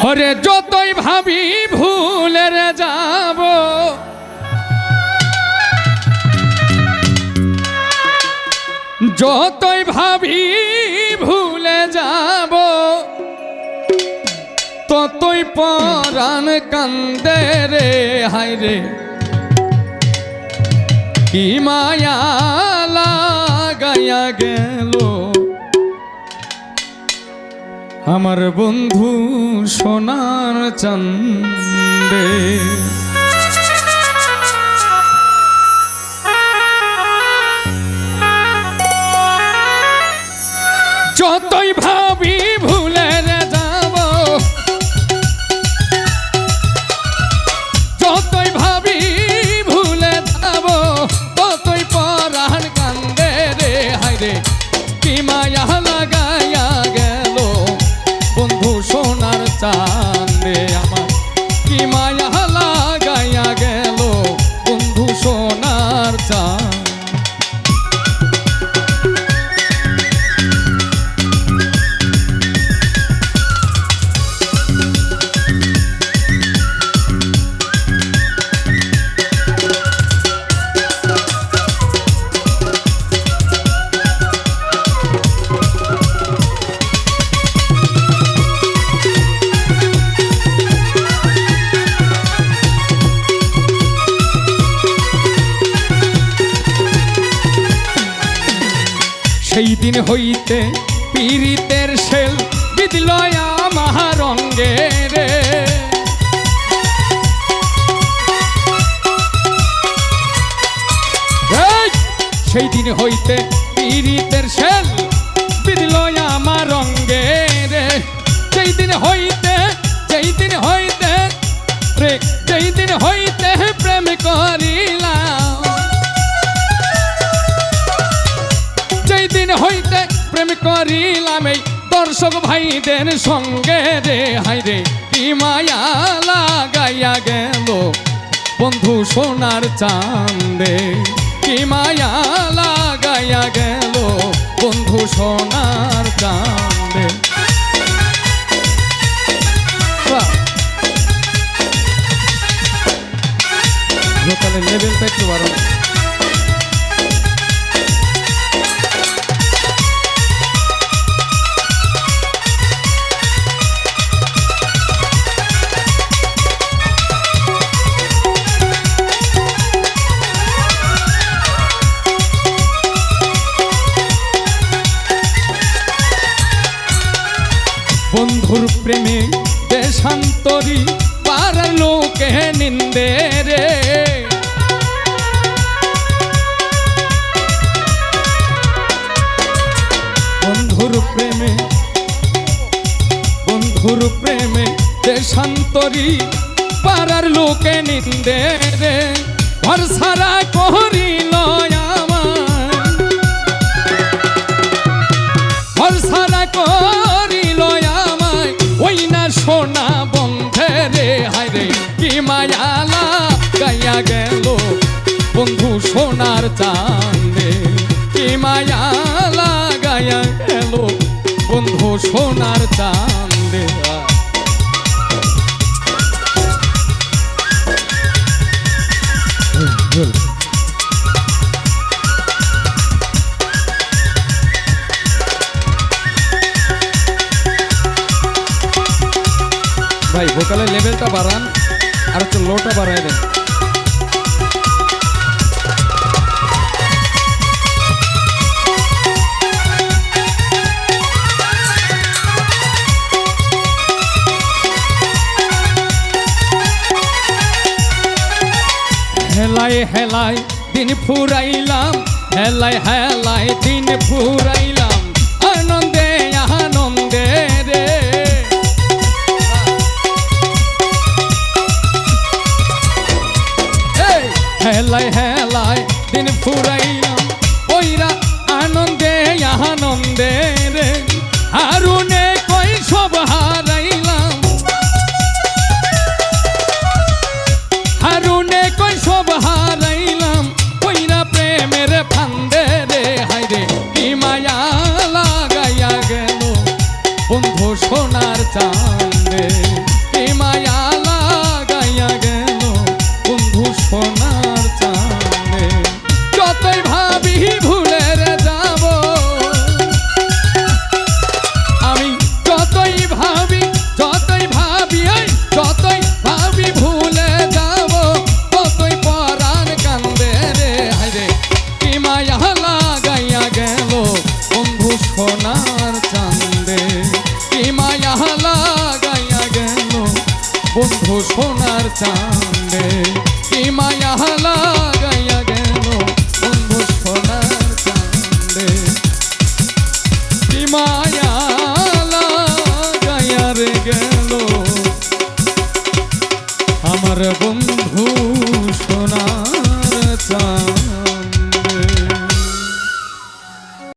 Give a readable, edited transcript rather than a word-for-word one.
ওরে যতই ভাবি ভুলে যাব, যতই ভাবি ভুলে যাব, ততই পরাণ কান্দে রে হায় রে। কি মায়া লাগাইয়া গেল আমার বন্ধু সোনার চাঁদে। যতই ভাবি ভুলে যাব, যতই ভাবি ভুলে যাব, ততই পরাণ কান্দে রে হায় রে। কি মায়া লাগাইয়া গেল বন্ধু সোনার চাঁদে আমার, কি মায়া লাগাইয়া গেল বন্ধু সোনার চাঁদ। সেই দিন হইতে পীড়িতের শেল বিদিল আমার অঙ্গে রে। সেই দিন হইতে পীড়িতের শেল বিদিল আমার অঙ্গে রে। সেই দিন হইতে, সেই দিন হইতে রে, সেই দিন হইতে প্রেম করিলাম, সেই দিন হইতে প্রেম করিলাম এই দর্শক ভাইদের সঙ্গে রে হায় রে। কি মায়া লাগাইয়া গেল বন্ধু সোনার চাঁদে, কি মায়া লাগাইয়া গেল বন্ধু সোনার চাঁদে। লোকালের লেভেলটা একটু বাড়ানো। বন্ধুর প্রেমে দেশান্তরী পাড়ার লোকে নিন্দে রে। বন্ধুর প্রেমে, বন্ধুর প্রেমে দেশান্তরী পাড়ার লোকে নিন্দে রে। ঘর সারা করিল আমার, ঘর সারা করিল আমায় ওই না সোনা বন্ধে রে হায় রে। কি মায়া লাগাইয়া গেল বন্ধু সোনার চাঁদে, কি মায়া লাগাইয়া গেল বন্ধু সোনার চাঁদে। ভাই ভোকালের লেভেলটা বাড়ান, আর একটু লোটা বাড়াই দেন। হেলায় হেলায় দিন ফুরাইলাম, হেলায় হেলায় দিন ফুরাইলাম আনন্দে আনন্দে রে। হেলায় হেলায় দিন ফুরাইলাম ওইরা আনন্দে আনন্দে রে। হারুনে কই সব হারাইলাম, হারুনে কই সব হারাইলাম ওইরা প্রেমের ফান্দে রে হায় রে। কি মায়া লাগাইয়া গেল বন্ধু সোনার চাঁদে, চাঁদে কি মায়া লাগাইয়া গেল বন্ধু সোনার চাঁদে কি মায়া লাগাইয়া রে গেল আমার বন্ধু